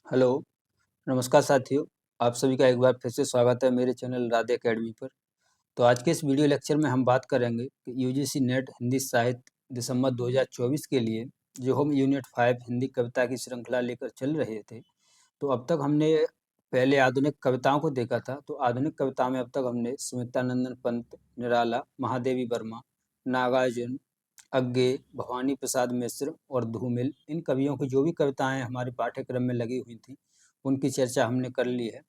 Hello, नमस्कार साथियों। आप सभी का एक बार फिर से स्वागत है मेरे चैनल राधे अकेडमी पर। तो आज के इस वीडियो लेक्चर में हम बात करेंगे कि यूजीसी नेट हिंदी साहित्य दिसंबर 2024 के लिए जो हम यूनिट 5 हिंदी कविता की श्रृंखला लेकर चल रहे थे। तो अब तक हमने पहले आधुनिक कविताओं को देखा था। तो आधुनिक कविता में अब तक हमने सुमित्रानंदन पंत, निराला, महादेवी वर्मा, नागार्जुन, अग्गे, भवानी प्रसाद मिश्र और धूमिल, इन कवियों की जो भी कविताएं हमारे पाठ्यक्रम में लगी हुई थी उनकी चर्चा हमने कर ली है।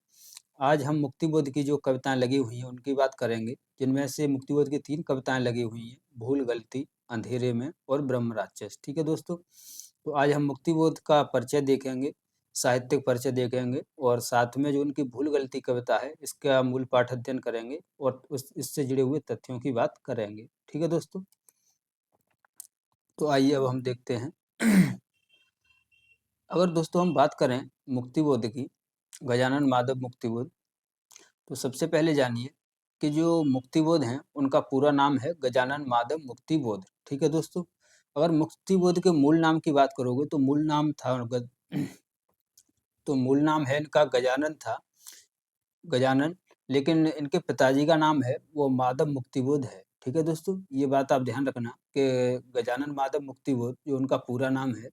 आज हम मुक्तिबोध की जो कविताएं लगी हुई हैं उनकी बात करेंगे, जिनमें से मुक्तिबोध की 3 कविताएं लगी हुई हैं, भूल गलती, अंधेरे में और ब्रह्म राक्षस। ठीक है दोस्तों, तो आज हम मुक्तिबोध का परिचय देखेंगे, साहित्यिक परिचय देखेंगे और साथ में जो उनकी भूल गलती कविता है इसका मूल पाठ अध्ययन करेंगे और इससे जुड़े हुए तथ्यों की बात करेंगे। ठीक है दोस्तों, तो आइए अब हम देखते हैं। अगर दोस्तों हम बात करें मुक्तिबोध की, गजानन माधव मुक्तिबोध, तो सबसे पहले जानिए कि जो मुक्तिबोध हैं उनका पूरा नाम है गजानन माधव मुक्तिबोध। ठीक है दोस्तों, अगर मुक्तिबोध के मूल नाम की बात करोगे तो मूल नाम था तो मूल नाम है इनका गजानन था, गजानन, लेकिन इनके पिताजी का नाम है वो माधव मुक्तिबोध है। ठीक है दोस्तों, ये बात आप ध्यान रखना कि गजानन माधव मुक्तिबोध जो उनका पूरा नाम है,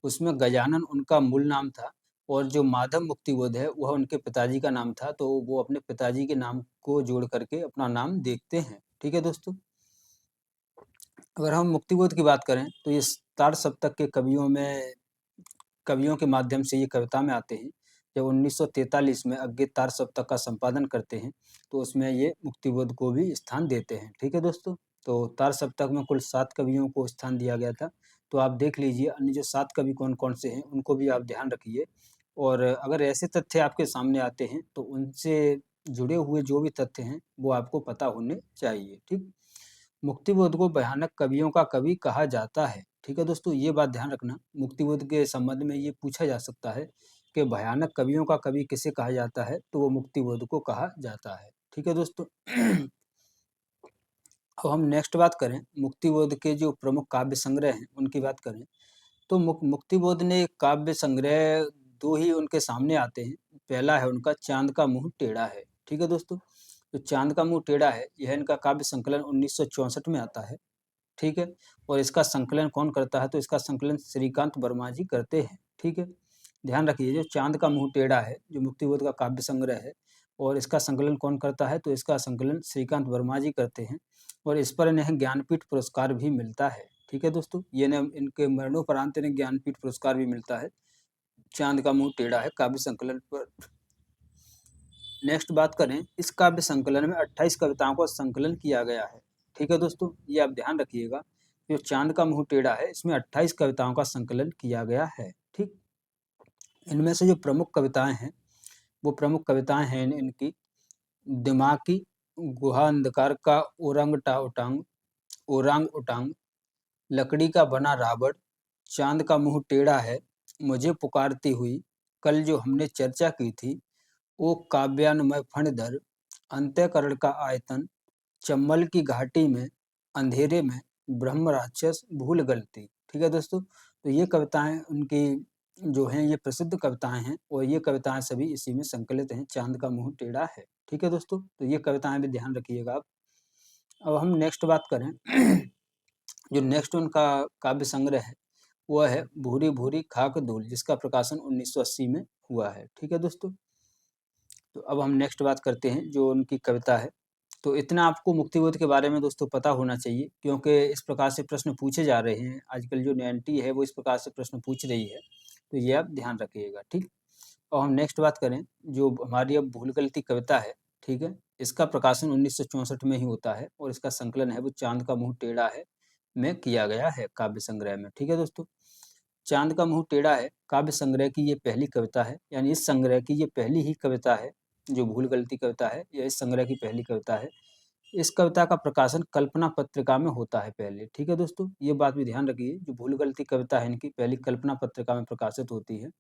उसमें गजानन उनका मूल नाम था और जो माधव मुक्तिबोध है वह उनके पिताजी का नाम था। तो वो अपने पिताजी के नाम को जोड़ करके अपना नाम देखते हैं। ठीक है दोस्तों, अगर हम मुक्तिबोध की बात करें तो ये तार सप्तक के कवियों के माध्यम से ये कविता में आते हैं। जब 1943 में अज्ञे तार सप्तक का संपादन करते हैं तो उसमें ये मुक्तिबोध को भी स्थान देते हैं। ठीक है दोस्तों, तो तार सप्तक में कुल 7 कवियों को स्थान दिया गया था। तो आप देख लीजिए अन्य जो 7 कवि कौन-कौन से हैं उनको भी आप ध्यान रखिए और अगर ऐसे तथ्य आपके सामने आते हैं तो उनसे जुड़े हुए जो भी तथ्य हैं वो आपको पता होने चाहिए। ठीक, मुक्तिबोध को भयानक कवियों का कवि कहा जाता है। ठीक है दोस्तों, ये बात ध्यान रखना, मुक्तिबोध के संबंध में ये पूछा जा सकता है कि भयानक कवियों का कवि किसे कहा जाता है, तो वो मुक्तिबोध को कहा जाता है। ठीक है दोस्तों। अब हम नेक्स्ट बात करें, मुक्तिबोध के जो प्रमुख काव्य संग्रह हैं उनकी बात करें तो मुक्तिबोध ने काव्य संग्रह 2 ही उनके सामने आते हैं। पहला है उनका चाँद का मुँह टेढ़ा है। ठीक है दोस्तों, तो चाँद का मुँह टेढ़ा है, यह इनका काव्य संकलन 1964 में आता है। ठीक है, और इसका संकलन कौन करता है, तो इसका संकलन श्रीकांत वर्मा जी करते हैं। ठीक है, ध्यान रखिए जो चाँद का मुँह टेढ़ा है जो मुक्तिबोध का काव्य संग्रह है और इसका संकलन कौन करता है, तो इसका संकलन श्रीकांत वर्मा जी करते हैं और इस पर इन्हें ज्ञानपीठ पुरस्कार भी मिलता है। ठीक है दोस्तों, ये न इनके मरणोपरांत इन्हें ज्ञानपीठ पुरस्कार भी मिलता है चाँद का मुँह टेढ़ा है काव्य संकलन पर। नेक्स्ट बात करें, इस काव्य संकलन में 28 कविताओं का संकलन किया गया है। ठीक है दोस्तों, ये आप ध्यान रखिएगा, जो चाँद का मुँह टेढ़ा है इसमें 28 कविताओं का संकलन किया गया है। ठीक, इनमें से जो प्रमुख कविताएं हैं वो प्रमुख कविताएं हैं इनकी दिमागी, गुहा अंधकार का ओरांग उटांग, लकड़ी का बना रावण, चाँद का मुँह टेढ़ा है, मुझे पुकारती हुई, कल जो हमने चर्चा की थी, ओ काव्यान्वय फणिधर, अंतःकरण का आयतन, चंबल की घाटी में, अंधेरे में, ब्रह्म राक्षस, भूल गलती। ठीक है दोस्तों, तो ये कविताएं उनकी जो हैं ये प्रसिद्ध कविताएं हैं और ये कविताएं सभी इसी में संकलित हैं, चाँद का मुँह टेढ़ा है। ठीक है दोस्तों, तो ये कविताएं भी ध्यान रखिएगा आप। अब हम नेक्स्ट बात करें जो नेक्स्ट उनका काव्य संग्रह है वो है भूरी भूरी खाक धूल, जिसका प्रकाशन 1980 में हुआ है। ठीक है दोस्तों, तो अब हम नेक्स्ट बात करते हैं जो उनकी कविता है। तो इतना आपको मुक्तिबोध के बारे में दोस्तों पता होना चाहिए, क्योंकि इस प्रकार से प्रश्न पूछे जा रहे हैं। आजकल जो एनटी है वो इस प्रकार से प्रश्न पूछ रही है, तो ये आप ध्यान रखिएगा। ठीक, और हम नेक्स्ट बात करें जो हमारी अब भूल गलती कविता है। ठीक है, इसका प्रकाशन 1964 में ही होता है और इसका संकलन है वो चाँद का मुँह टेढ़ा है में किया गया है काव्य संग्रह में। ठीक है दोस्तों, चाँद का मुँह टेढ़ा है काव्य संग्रह की ये पहली कविता है, यानी इस संग्रह की ये पहली ही कविता है। जो भूल गलती कविता है यह इस संग्रह की पहली कविता है। इस कविता का प्रकाशन कल्पना पत्रिका में होता है पहले। ठीक है दोस्तों, ये बात भी ध्यान रखिए, जो भूल गलती कविता है इनकी पहली कल्पना पत्रिका में प्रकाशित होती है।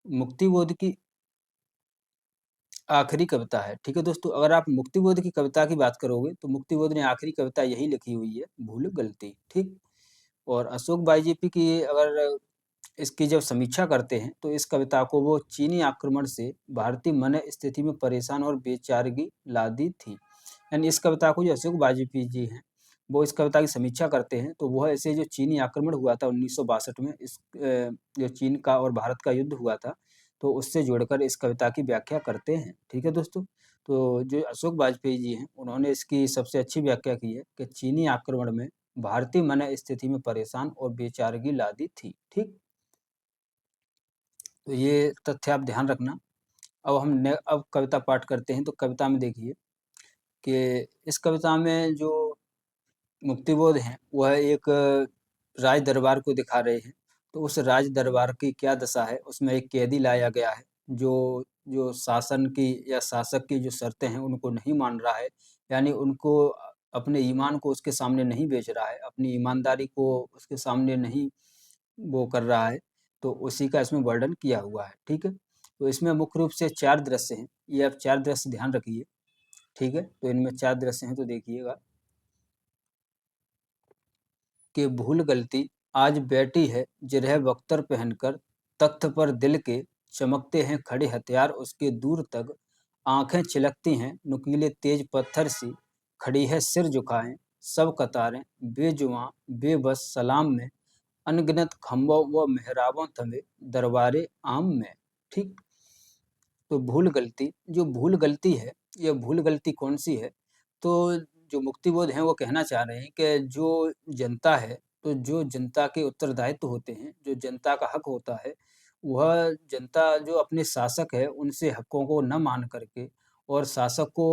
मुक्तिबोध की आखिरी कविता है। ठीक है दोस्तों, अगर आप मुक्तिबोध की कविता की बात करोगे तो मुक्तिबोध ने आखिरी कविता यही लिखी हुई है, भूल गलती। ठीक, और अशोक बाईजेपी की अगर इसकी जब समीक्षा करते हैं तो इस कविता को वो चीनी आक्रमण से भारतीय मन स्थिति में परेशान और बेचारगी लादी थी। यानी इस कविता को जो अशोक वाजपेयी जी हैं वो इस कविता की समीक्षा करते हैं तो वह ऐसे जो चीनी आक्रमण हुआ था 1962 में, इस जो चीन का और भारत का युद्ध हुआ था, तो उससे जोड़कर इस कविता की व्याख्या करते हैं। ठीक है दोस्तों, तो जो अशोक वाजपेयी जी हैं उन्होंने इसकी सबसे अच्छी व्याख्या की है कि चीनी आक्रमण में भारतीय मन स्थिति में परेशान और बेचारगी लादी थी। ठीक, तो ये तथ्य आप ध्यान रखना। अब कविता पाठ करते हैं। तो कविता में देखिए कि इस कविता में जो मुक्तिबोध हैं वह एक राज दरबार को दिखा रहे हैं। तो उस राज दरबार की क्या दशा है, उसमें एक कैदी लाया गया है जो जो शासन की या शासक की जो शर्तें हैं उनको नहीं मान रहा है, यानी उनको अपने ईमान को उसके सामने नहीं बेच रहा है, अपनी ईमानदारी को उसके सामने नहीं वो कर रहा है। तो उसी का इसमें वर्णन किया हुआ है। ठीक है, तो इसमें मुख्य रूप से 4 दृश्य हैं। ये आप 4 दृश्य ध्यान रखिए। ठीक है, तो इनमें 4 दृश्य हैं, तो देखिएगा कि भूल गलती आज बैठी है जिरह बख्तर पहनकर, तख्त पर दिल के चमकते हैं खड़े हथियार उसके दूर तक, आंखें चिलकती हैं नुकीले तेज पत्थर सी, खड़ी है सिर झुकाए सब कतारें, बेजुबां बेबस सलाम में, अनगिनत खम्भों व मेहराबों थमे दरबारे आम में। ठीक, तो भूल गलती है, ये भूल गलती कौन सी है? तो जो मुक्तिबोध हैं वो कहना चाह रहे हैं कि जो जनता है, तो जो जनता के उत्तरदायित्व होते हैं, जो जनता का हक होता है, वह जनता जो अपने शासक है उनसे हकों को न मान करके और शासक को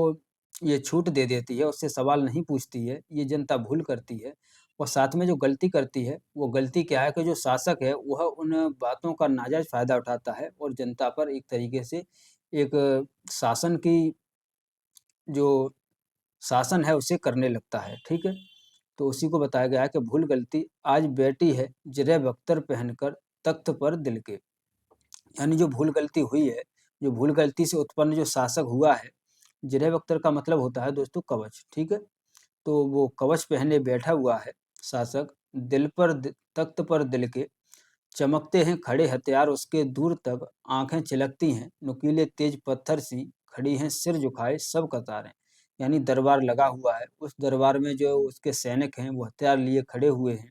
ये छूट दे देती है, उससे सवाल नहीं पूछती है, ये जनता भूल करती है। और साथ में जो गलती करती है, वो गलती क्या है कि जो शासक है वह उन बातों का नाजायज़ फ़ायदा उठाता है और जनता पर एक तरीके से एक शासन की जो शासन है उसे करने लगता है। ठीक है? तो उसी को बताया गया है कि भूल गलती आज बैठी है ज़िरह बख्तर पहनकर तख्त पर दिल के। यानी जो भूल गलती हुई है, जो भूल गलती से उत्पन्न जो शासक हुआ है, ज़िरह बख्तर का मतलब होता है दोस्तों कवच। ठीक है? तो वो कवच पहने बैठा हुआ है शासक, दिल पर तख्त पर दिल के, चमकते हैं खड़े हथियार उसके दूर तक, आंखें चिलकती हैं नुकीले तेज पत्थर सी, खड़ी हैं सिर झुकाए सब कतारें। यानी दरबार लगा हुआ है, उस दरबार में जो उसके सैनिक हैं वो हथियार लिए खड़े हुए हैं।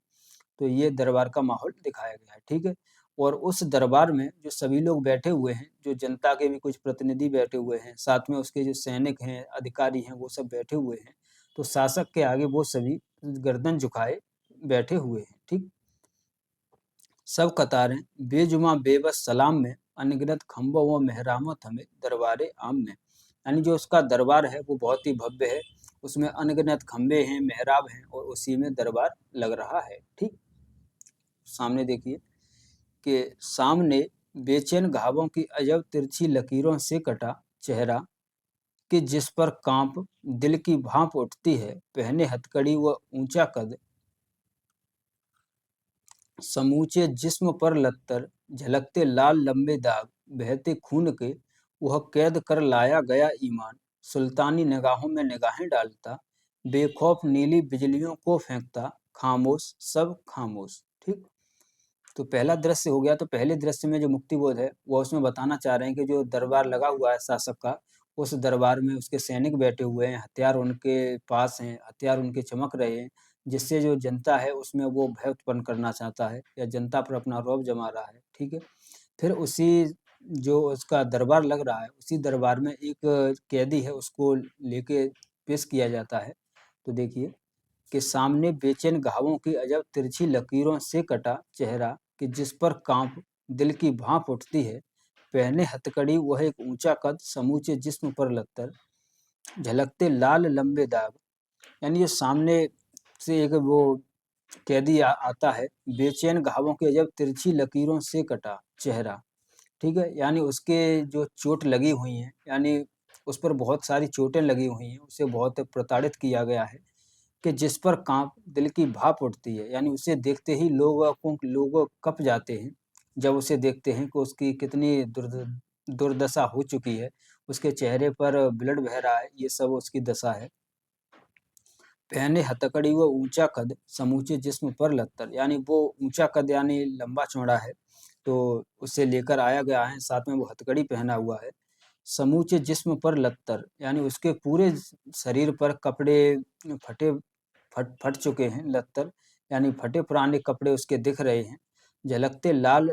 तो ये दरबार का माहौल दिखाया गया है। ठीक है, और उस दरबार में जो सभी लोग बैठे हुए हैं, जो जनता के भी कुछ प्रतिनिधि बैठे हुए हैं, साथ में उसके जो सैनिक हैं, अधिकारी हैं, वो सब बैठे हुए हैं। तो शासक के आगे वो सभी गर्दन झुकाए बैठे हुए हैं। ठीक, सब कतारें बेजुमा बेबस सलाम में, अनगिनत खम्भों व मेहरामों थमे दरबारे आम में। यानी जो उसका दरबार है वो बहुत ही भव्य है, उसमें अनगिनत खम्भे हैं, मेहराब हैं और उसी में दरबार लग रहा है। ठीक, सामने देखिए कि सामने बेचैन घावों की अजब तिरछी लकीरों से कटा चेहरा, कि जिस पर कांप दिल की भाप उठती है, पहने हथकड़ी व ऊंचा कद, समूचे जिस्म पर लत्तर, झलकते लाल लंबे दाग, बहते खून के, वह कैद कर लाया गया ईमान, सुल्तानी निगाहों में निगाहें डालता, बेखौफ नीली बिजलियों को फेंकता, खामोश सब खामोश। ठीक, तो पहला दृश्य हो गया। तो पहले दृश्य में जो मुक्तिबोध है वो उसमें बताना चाह रहे हैं कि जो दरबार लगा हुआ है शासक का, उस दरबार में उसके सैनिक बैठे हुए हैं, हथियार उनके पास हैं, हथियार उनके चमक रहे हैं, जिससे जो जनता है उसमें वो भय उत्पन्न करना चाहता है या जनता पर अपना रौब जमा रहा है। ठीक है, फिर उसी जो उसका दरबार लग रहा है, उसी दरबार में एक कैदी है, उसको लेके पेश किया जाता है। तो देखिए कि सामने बेचैन घावों की अजब तिरछी लकीरों से कटा चेहरा, कि जिस पर कांप दिल की भाप उठती है, पहने हथकड़ी वह एक ऊंचा कद, समूचे जिस्म पर लत्तर, झलकते लाल लंबे दाग। यानी जो सामने से एक वो कैदी आता है, बेचैन घावों की अजब तिरछी लकीरों से कटा चेहरा। ठीक है, यानी उसके जो चोट लगी हुई हैं, यानी उस पर बहुत सारी चोटें लगी हुई हैं, उसे बहुत प्रताड़ित किया गया है, कि जिस पर काँप दिल की भाप उठती है। यानी उसे देखते ही लोग कँप जाते हैं, जब उसे देखते हैं कि उसकी कितनी दुर्दशा हो चुकी है, उसके चेहरे पर ब्लड बह रहा है, ये सब उसकी दशा है। पहने हथकड़ी व ऊंचा कद, समूचे जिस्म पर लत्तर, यानी वो ऊंचा कद यानी लंबा चौड़ा है, तो उसे लेकर आया गया है, साथ में वो हथकड़ी पहना हुआ है। समूचे जिस्म पर लत्तर, यानी उसके पूरे शरीर पर कपड़े फटे फट फट चुके हैं। लत्तर यानी फटे पुराने कपड़े उसके दिख रहे हैं। झलकते लाल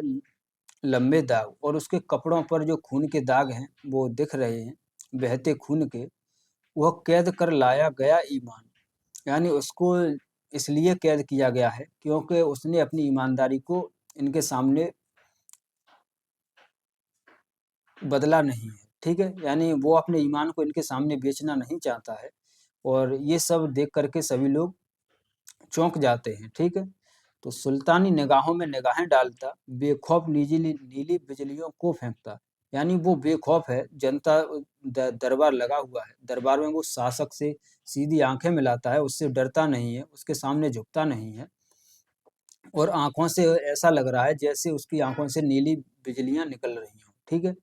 लंबे दाग, और उसके कपड़ों पर जो खून के दाग हैं वो दिख रहे हैं, बहते खून के। वह कैद कर लाया गया ईमान, यानी उसको इसलिए कैद किया गया है क्योंकि उसने अपनी ईमानदारी को इनके सामने बदला नहीं है, ठीक है? यानी वो अपने ईमान को इनके सामने बेचना नहीं चाहता है, और ये सब देख करके सभी लोग चौंक जाते हैं, ठीक है? तो सुल्तानी निगाहों में निगाहें डालता, बेखौफ नीली नीली बिजलियों को फेंकता, यानी वो बेखौफ है, जनता दरबार लगा हुआ है, दरबार में वो शासक से सीधी आंखें मिलाता है, उससे डरता नहीं है, उसके सामने झुकता नहीं है, और आंखों से ऐसा लग रहा है जैसे उसकी आंखों से नीली बिजलियां निकल रही हों, ठीक है?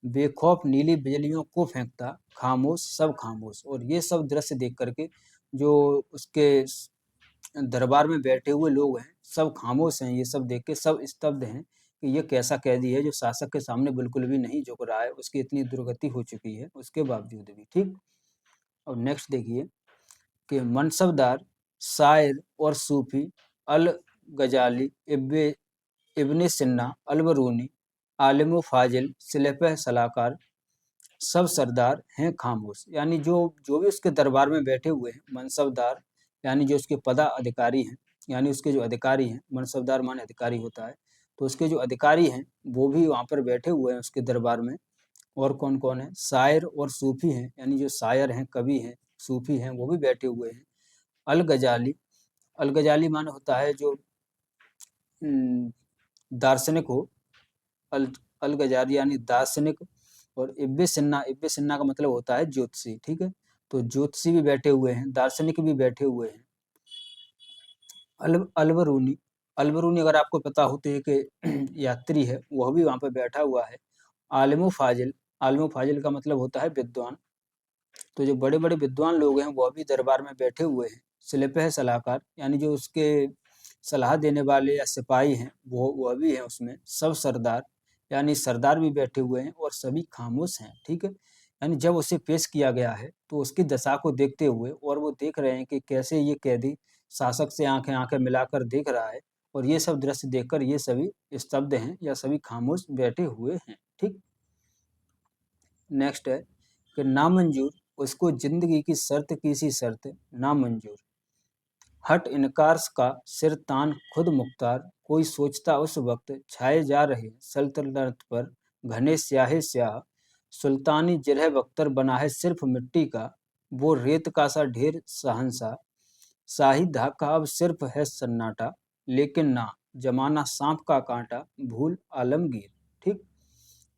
बेखौफ नीली बिजलियों को फेंकता, खामोश सब खामोश। और ये सब दृश्य देख करके जो उसके दरबार में बैठे हुए लोग हैं, सब खामोश हैं, ये सब देख के सब स्तब्ध हैं कि ये कैसा कैदी है जो शासक के सामने बिल्कुल भी नहीं झुक रहा है, उसकी इतनी दुर्गति हो चुकी है उसके बावजूद भी, ठीक। और नेक्स्ट देखिए कि मनसबदार, शायर और सूफी, अल गजाली, इब्ने सिन्ना, अल बरूनी, आलिम फाजिल, सिलफ़ सलाहकार, सब सरदार हैं खामोश, यानी जो जो भी उसके दरबार में बैठे हुए हैं, मनसबदार यानी जो उसके पदाधिकारी हैं, यानी उसके जो अधिकारी हैं, मनसबदार माने अधिकारी होता है, तो उसके जो अधिकारी हैं वो भी वहाँ पर बैठे हुए हैं उसके दरबार में। और कौन-कौन है? शायर और सूफी हैं, यानी जो शायर हैं, कवि हैं, सूफी हैं, वो भी बैठे हुए हैं। अल गजाली, अल गजाली माने होता है जो दार्शनिक हो, अल अल गजाली यानी दार्शनिक। और इब्बे सिन्ना का मतलब होता है ज्योतिषी, ठीक है? तो ज्योतिषी भी बैठे हुए हैं, दार्शनिक भी बैठे हुए हैं। अलबरूनी, अलबरूनी अगर आपको पता हो तो एक यात्री है, वह भी वहाँ पे बैठा हुआ है। आलिम फाजिल का मतलब होता है विद्वान। तो जो बड़े-बड़े विद्वान लोग हैं, वह भी दरबार में बैठे हुए हैं। सिलफ़ सलाहकार, यानी जो उसके सलाह देने वाले या सिपाही हैं, वो वह भी हैं उसमें। सब सरदार, यानी सरदार भी बैठे हुए हैं, और सभी खामोश हैं, ठीक है? यानी जब उसे पेश किया गया है, तो उसकी दशा को देखते हुए, और वो देख रहे हैं कि कैसे ये कैदी शासक से आँखें-आँखें मिलाकर देख रहा है, और ये सब दृश्य देखकर ये सभी स्तब्ध हैं या सभी खामोश बैठे हुए हैं, ठीक? नेक्स्ट है कि नामंजूर, उसको ज़िंदगी की शर्त की सी शर्त नामंजूर। हट इनकार का सिर तान खुद मुख्तार, कोई सोचता उस वक्त छाए जा रहे सल्तनत पर घने स्याहे स्याह। सुल्तानी जिरह बख्तर बना है सिर्फ मिट्टी का, वो रेत का सा ढेर शहंशाह। शाही धाका अब सिर्फ है सन्नाटा, लेकिन ना जमाना सांप का कांटा भूल आलमगीर, ठीक।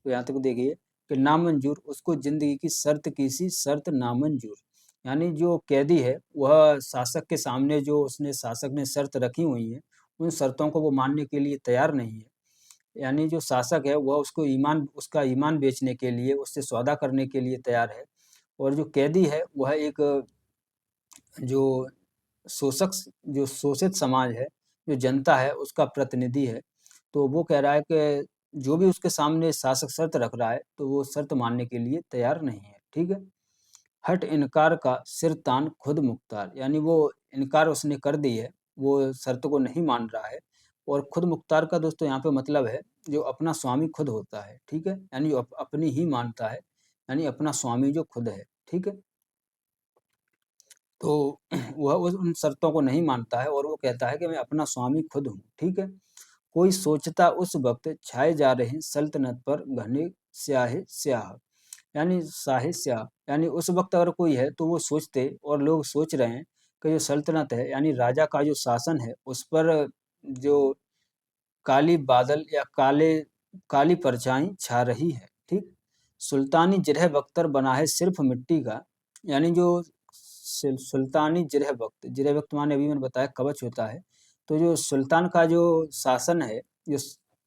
तो यहाँ तक देखिए कि नामंजूर, उसको जिंदगी की शर्त की सी शर्त नामंजूर, यानी जो कैदी है वह शासक के सामने जो उसने शासक ने शर्त रखी हुई है, उन शर्तों को वो मानने के लिए तैयार नहीं है। यानी जो शासक है वह उसका ईमान बेचने के लिए, उससे सौदा करने के लिए तैयार है। और जो कैदी है वह एक जो शोषक जो शोषित समाज है, जो जनता है उसका प्रतिनिधि है। तो वो कह रहा है कि जो भी उसके सामने शासक शर्त रख रहा है, तो वो शर्त मानने के लिए तैयार नहीं है, ठीक है? हठ इनकार का सिर तान खुद मुख्तार, यानी वो इनकार उसने कर दी है, वो शर्त को नहीं मान रहा है। और खुद मुख्तार का दोस्तों यहाँ पे मतलब है जो अपना स्वामी खुद होता है, ठीक है? यानी जो अपनी ही मानता है, यानी अपना स्वामी जो खुद है, ठीक है? तो वह उन शर्तों को नहीं मानता है, और वो कहता है कि मैं अपना स्वामी खुद हूँ, ठीक है? कोई सोचता उस वक्त छाए जा रहे सल्तनत पर घने स्याहे स्याह, यानी साहे स्याह, यानी उस वक्त अगर कोई है तो वो सोचते, और लोग सोच रहे हैं कि जो सल्तनत है यानी राजा का जो शासन है उस पर जो काली बादल या काली परछाई छा रही है, ठीक। सुल्तानी जिरह बख्तर बना है सिर्फ मिट्टी का, यानी जो सुल्तानी जिरह वक्त माने अभी मैंने बताया कवच होता है। तो जो सुल्तान का जो शासन है, जो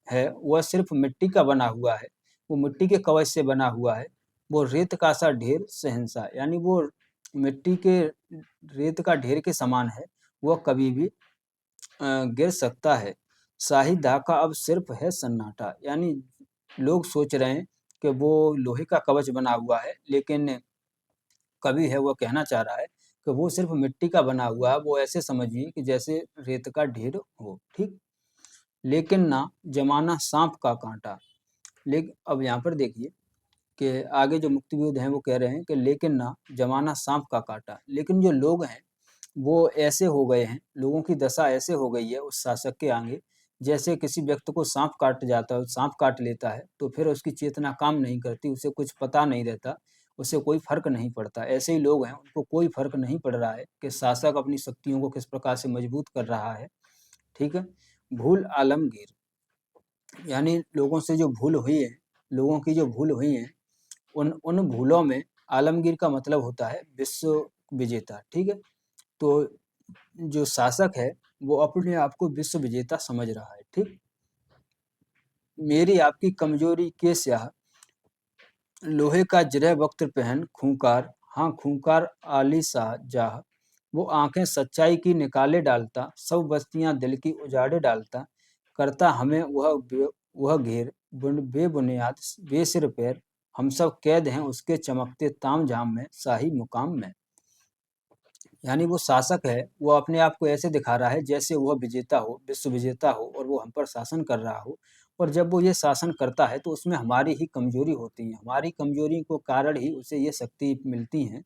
है वह सिर्फ मिट्टी का बना हुआ है, वो मिट्टी के कवच से बना हुआ है। वो रेत का सा ढेर शहंशाह, यानी वो मिट्टी के रेत का ढेर के समान है, वह कभी भी गिर सकता है। शाही ढाका अब सिर्फ है सन्नाटा। यानी लोग सोच रहे हैं कि वो लोहे का कवच बना हुआ है, लेकिन कवि है वह कहना चाह रहा है कि वो सिर्फ मिट्टी का बना हुआ है। वो ऐसे समझिए कि जैसे रेत का ढेर हो, ठीक। लेकिन ना जमाना सांप का कांटा। लेकिन अब यहाँ पर देखिए कि आगे जो मुक्ति विरोध हैं वो कह रहे हैं कि लेकिन ना जमाना सांप का काटा। लेकिन जो लोग हैं वो ऐसे हो गए हैं, लोगों की दशा ऐसे हो गई है उस शासक के आगे, जैसे किसी व्यक्ति को सांप काट जाता है, सांप काट लेता है तो फिर उसकी चेतना काम नहीं करती, उसे कुछ पता नहीं रहता, उसे कोई फर्क नहीं पड़ता। ऐसे ही लोग हैं, उनको कोई फर्क नहीं पड़ रहा है कि शासक अपनी शक्तियों को किस प्रकार से मजबूत कर रहा है, ठीक है। भूल आलमगीर, यानी लोगों से जो भूल हुई है, लोगों की जो भूल हुई है, उन उन भूलों में आलमगीर का मतलब होता है विश्व विजेता, ठीक है। तो जो शासक है वो अपने आप को विश्व विजेता समझ रहा है, ठीक। मेरी आपकी कमजोरी के स्याह, लोहे का जिरह वक्त्र पहन खूंखार, हाँ खूंखार आली शाह जाह, वो आंखें सच्चाई की निकाले डालता, सब बस्तियां दिल की उजाड़े डालता, करता हमें वह घेर, बेबुनियाद बेसिर पैर, हम सब कैद हैं उसके चमकते ताम झाम में, शाही मुकाम में। यानी वो शासक है, वो अपने आप को ऐसे दिखा रहा है जैसे वह विजेता हो, विश्व विजेता हो और वो हम पर शासन कर रहा हो। और जब वो ये शासन करता है तो उसमें हमारी ही कमजोरी होती है, हमारी कमजोरी को कारण ही उसे ये शक्ति मिलती है।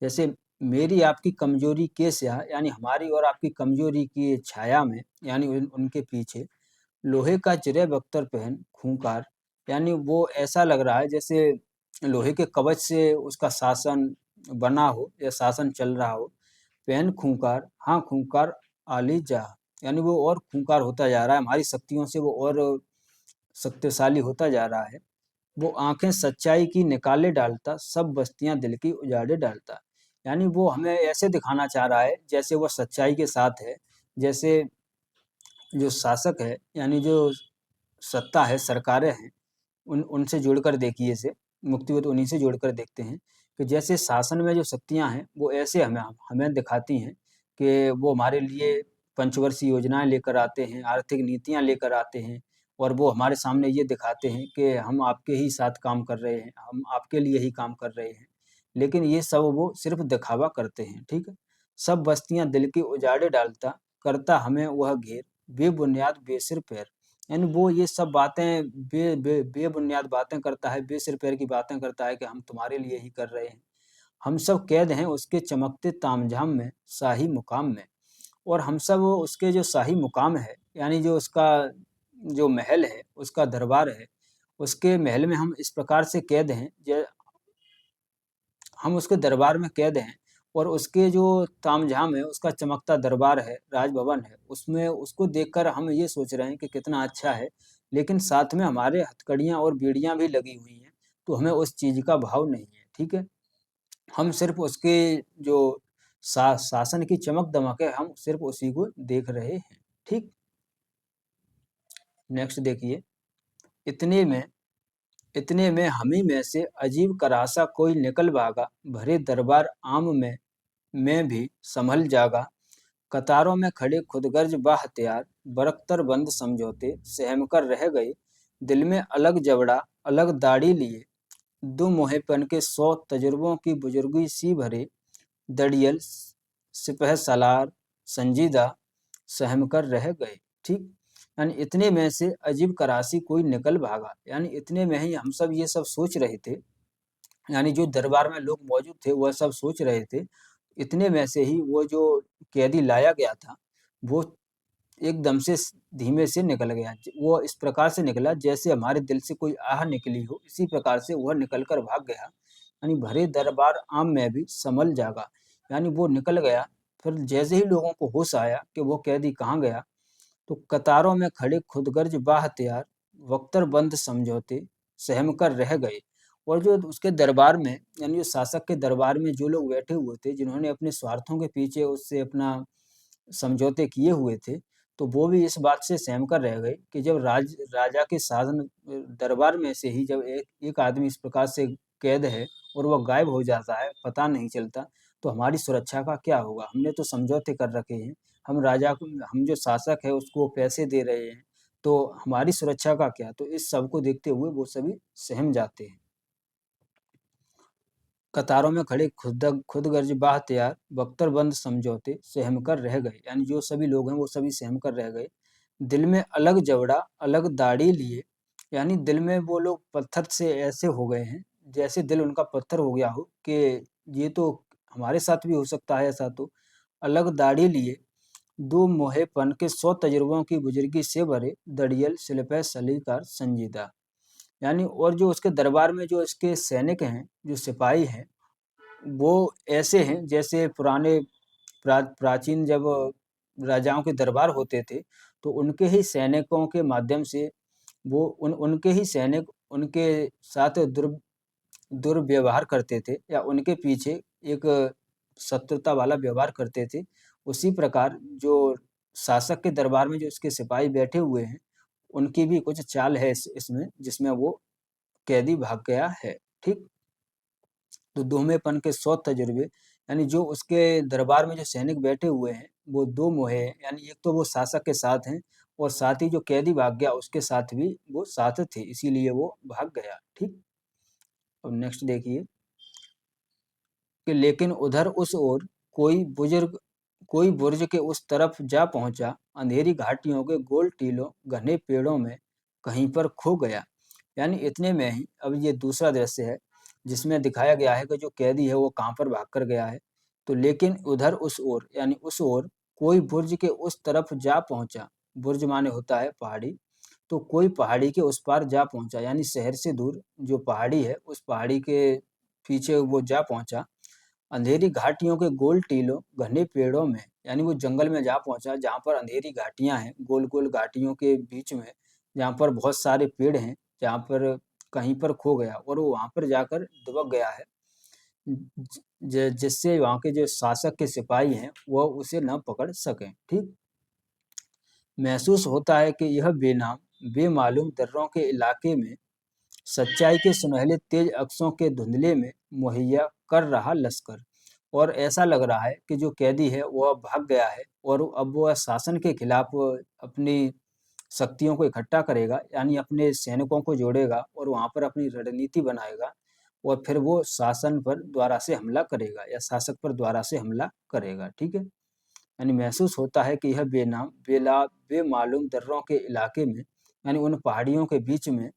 जैसे मेरी आपकी कमजोरी के स्याह, यानी हमारी और आपकी कमजोरी की छाया में, यानी उनके पीछे लोहे का चिरे बख्तर पहन खूंखार, यानी वो ऐसा लग रहा है जैसे लोहे के कवच से उसका शासन बना हो या शासन चल रहा हो। पहन खूंखार, हाँ खूंखार आली जा, यानी वो और खूंखार होता जा रहा है, हमारी शक्तियों से वो और शक्तिशाली होता जा रहा है। वो आंखें सच्चाई की निकाले डालता, सब बस्तियां दिल की उजाड़े डालता। यानी वो हमें ऐसे दिखाना चाह रहा है जैसे वो सच्चाई के साथ है, जैसे जो शासक है, यानी जो सत्ता है, सरकारें हैं, उनसे जोड़कर देखिए इसे, मुक्तिवेद उन्हीं से जोड़कर देखते हैं कि जैसे शासन में जो शक्तियां हैं वो ऐसे हमें हमें दिखाती हैं कि वो हमारे लिए पंचवर्षीय योजनाएं लेकर आते हैं, आर्थिक नीतियां लेकर आते हैं, और वो हमारे सामने ये दिखाते हैं कि हम आपके ही साथ काम कर रहे हैं, हम आपके लिए ही काम कर रहे हैं। लेकिन ये सब वो सिर्फ दिखावा करते हैं, ठीक है। सब बस्तियां दिल की उजाड़े डालता, करता हमें वह घेर, बेबुनियाद बेसिर पैर। यानी वो ये सब बातें बेबुनियाद बातें करता है, बेसिर पैर की बातें करता है कि हम तुम्हारे लिए ही कर रहे हैं। हम सब कैद हैं उसके चमकते तामझाम में, शाही मुकाम में। और हम सब उसके जो शाही मुकाम है, यानी जो उसका जो महल है, उसका दरबार है, उसके महल में हम इस प्रकार से कैद हैं, हम उसके दरबार में कैद हैं। और उसके जो तामझाम है, उसका चमकता दरबार है, राजभवन है, उसमें उसको देखकर हम ये सोच रहे हैं कि कितना अच्छा है। लेकिन साथ में हमारे हथकड़ियाँ और बेड़ियाँ भी लगी हुई हैं, तो हमें उस चीज़ का भाव नहीं है, ठीक है। हम सिर्फ उसके जो शासन की चमक दमक है, हम सिर्फ उसी को देख रहे हैं, ठीक। नेक्स्ट देखिए, इतने में इतने में हमी में से अजीब करासा कोई निकल भागा, भरे दरबार आम में भी संभल जागा, कतारों में खड़े खुदगर्ज बाहत्यार, बरकतर बंद समझौते सहम कर रह गए, दिल में अलग जबड़ा अलग दाढ़ी लिए, दो मोहेपन के 100 तजुर्बों की बुजुर्गी सी भरे, दड़ियल सिपह सलार संजीदा सहम कर रह गए, ठीक। यानी इतने में से अजीब करासी कोई निकल भागा, यानी इतने में ही हम सब ये सब सोच रहे थे, यानी जो दरबार में लोग मौजूद थे वह सब सोच रहे थे। इतने में से ही वो जो कैदी लाया गया था, वो एकदम से धीमे से निकल गया। वो इस प्रकार से निकला जैसे हमारे दिल से कोई आह निकली हो, इसी प्रकार से वह निकल कर भाग गया। यानी भरे दरबार आम में भी संभल जागा, यानी वो निकल गया। फिर जैसे ही लोगों को होश आया कि वो कैदी कहाँ गया, तो कतारों में खड़े खुदगर्ज बाहत्यार, वक्तर बंद समझौते सहम कर रह गए। और जो उसके दरबार में, यानी जो शासक के दरबार में जो लोग बैठे हुए थे, जिन्होंने अपने स्वार्थों के पीछे उससे अपना समझौते किए हुए थे, तो वो भी इस बात से सहम कर रह गए कि जब राजा के शासन दरबार में से ही जब एक एक आदमी इस प्रकार से कैद है और वह गायब हो जाता है, पता नहीं चलता, तो हमारी सुरक्षा का क्या होगा? हमने तो समझौते कर रखे हैं, हम राजा को, हम जो शासक है उसको पैसे दे रहे हैं, तो हमारी सुरक्षा का क्या? तो इस सब को देखते हुए वो सभी सहम जाते हैं। कतारों में खड़े खुदगर्ज बाहत्यार बख्तरबंद समझौते सहम कर रह गए, यानी जो सभी लोग हैं वो सभी सहम कर रह गए। दिल में अलग जबड़ा अलग दाढ़ी लिए, यानी दिल में वो लोग पत्थर से ऐसे हो गए हैं, जैसे दिल उनका पत्थर हो गया हो कि ये तो हमारे साथ भी हो सकता है ऐसा। तो अलग दाढ़ी लिए, दो मोहेपन के 100 तजुर्बों की बुजुर्गी से भरे, दड़ियल शिल्पे सलीकार संजीदा, यानी और जो उसके दरबार में जो इसके सैनिक हैं, जो सिपाही हैं, वो ऐसे हैं जैसे पुराने प्राचीन जब राजाओं के दरबार होते थे, तो उनके ही सैनिकों के माध्यम से वो उनके ही सैनिक उनके साथ दुर्व्यवहार करते थे, या उनके पीछे एक शत्रुता वाला व्यवहार करते थे। उसी प्रकार जो शासक के दरबार में जो उसके सिपाही बैठे हुए हैं, उनकी भी कुछ चाल है इसमें, जिसमें वो कैदी भाग गया है। ठीक? तो दोहमेपन के 100 तजुर्बे, यानी जो उसके दरबार में जो सैनिक बैठे हुए हैं वो दो मोहे हैं, यानी एक तो वो शासक के साथ हैं और साथ ही जो कैदी भाग गया उसके साथ भी वो साथ थे, इसीलिए वो भाग गया। ठीक? अब नेक्स्ट देखिए कि लेकिन उधर उस ओर कोई बुर्ज के उस तरफ जा पहुंचा, अंधेरी घाटियों के गोल टीलों घने पेड़ों में कहीं पर खो गया। यानी इतने में ही अब ये दूसरा दृश्य है जिसमें दिखाया गया है कि जो कैदी है वो कहाँ पर भाग कर गया है। तो लेकिन उधर उस ओर, यानी उस ओर कोई बुर्ज के उस तरफ जा पहुंचा। बुर्ज माने होता है पहाड़ी। तो कोई पहाड़ी के उस पार जा पहुंचा, यानी शहर से दूर जो पहाड़ी है उस पहाड़ी के पीछे वो जा पहुंचा। अंधेरी घाटियों के गोल टीलों घने पेड़ों में, यानी वो जंगल में जा पहुंचा जहां पर अंधेरी घाटियां हैं, गोल गोल घाटियों के बीच में जहां पर बहुत सारे पेड़ हैं, जहां पर कहीं पर खो गया और वो वहां पर जाकर दुबक गया है, जिससे वहां के जो शासक के सिपाही हैं वह उसे न पकड़ सकें। ठीक? महसूस होता है कि यह बेनाम बेमालूम दर्रों के इलाके में सच्चाई के सुनहले तेज अक्सों के धुंधले में मुहैया कर रहा लश्कर, और ऐसा लग रहा है कि जो कैदी है वह भाग गया है और अब वह शासन के खिलाफ अपनी शक्तियों को इकट्ठा करेगा, यानी अपने सैनिकों को जोड़ेगा और वहां पर अपनी रणनीति बनाएगा और फिर वो शासन पर द्वारा से हमला करेगा या शासक पर द्वारा से हमला करेगा। ठीक है? यानी महसूस होता है कि यह बेनाम बेमालूम दर्रों के इलाके में, यानी उन पहाड़ियों के बीच में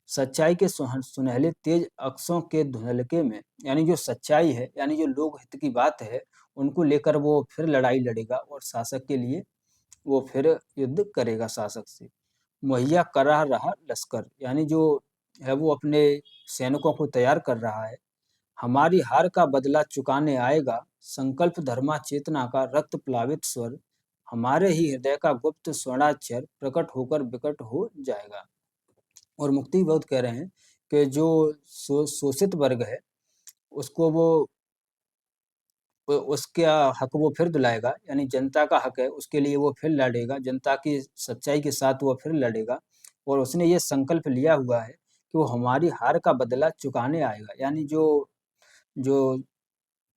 सच्चाई के सुनहले तेज अक्सों के धुंधलके में, यानी जो सच्चाई है, यानी जो लोक हित की बात है, उनको लेकर वो फिर लड़ाई लड़ेगा और शासक के लिए वो फिर युद्ध करेगा शासक से। मुहैया करा रहा लश्कर, यानी जो है वो अपने सैनिकों को तैयार कर रहा है। हमारी हार का बदला चुकाने आएगा, संकल्प धर्मा चेतना का रक्त प्लावित स्वर, हमारे ही हृदय का गुप्त स्वर्णाक्षर प्रकट होकर विकट हो जाएगा। और मुक्ति बहुत कह रहे हैं कि जो शोषित वर्ग है उसको वो उसका हक वो फिर दिलाएगा, यानी जनता का हक है उसके लिए वो फिर लड़ेगा, जनता की सच्चाई के साथ वो फिर लड़ेगा। और उसने ये संकल्प लिया हुआ है कि वो हमारी हार का बदला चुकाने आएगा, यानी जो जो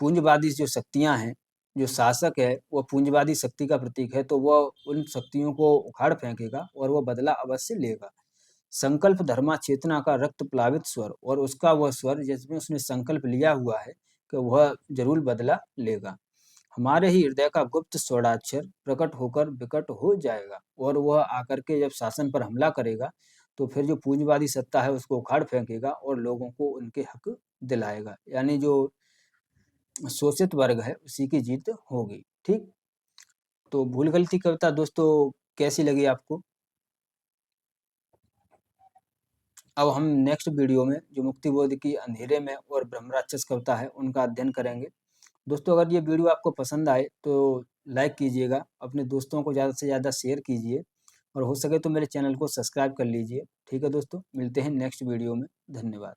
पूंजवादी जो शक्तियां हैं, जो शासक है वो पूंजवादी शक्ति का प्रतीक है, तो वह उन शक्तियों को उखाड़ फेंकेगा और वो बदला अवश्य लेगा। संकल्प धर्मा चेतना का रक्त प्लावित स्वर, और उसका वह स्वर जिसमें उसने संकल्प लिया हुआ है कि वह जरूर बदला लेगा। हमारे ही हृदय का गुप्त स्वर्णाक्षर प्रकट होकर विकट हो जाएगा, और वह आकर के जब शासन पर हमला करेगा तो फिर जो पूंजवादी सत्ता है उसको उखाड़ फेंकेगा और लोगों को उनके हक दिलाएगा, यानी जो शोषित वर्ग है उसी की जीत होगी। ठीक? तो भूल गलती कविता दोस्तों कैसी लगी आपको? अब हम नेक्स्ट वीडियो में जो मुक्तिबोध की अंधेरे में और ब्रह्मराक्षस कविता है उनका अध्ययन करेंगे। दोस्तों अगर ये वीडियो आपको पसंद आए तो लाइक कीजिएगा, अपने दोस्तों को ज़्यादा से ज़्यादा शेयर कीजिए और हो सके तो मेरे चैनल को सब्सक्राइब कर लीजिए। ठीक है दोस्तों, मिलते हैं नेक्स्ट वीडियो में। धन्यवाद।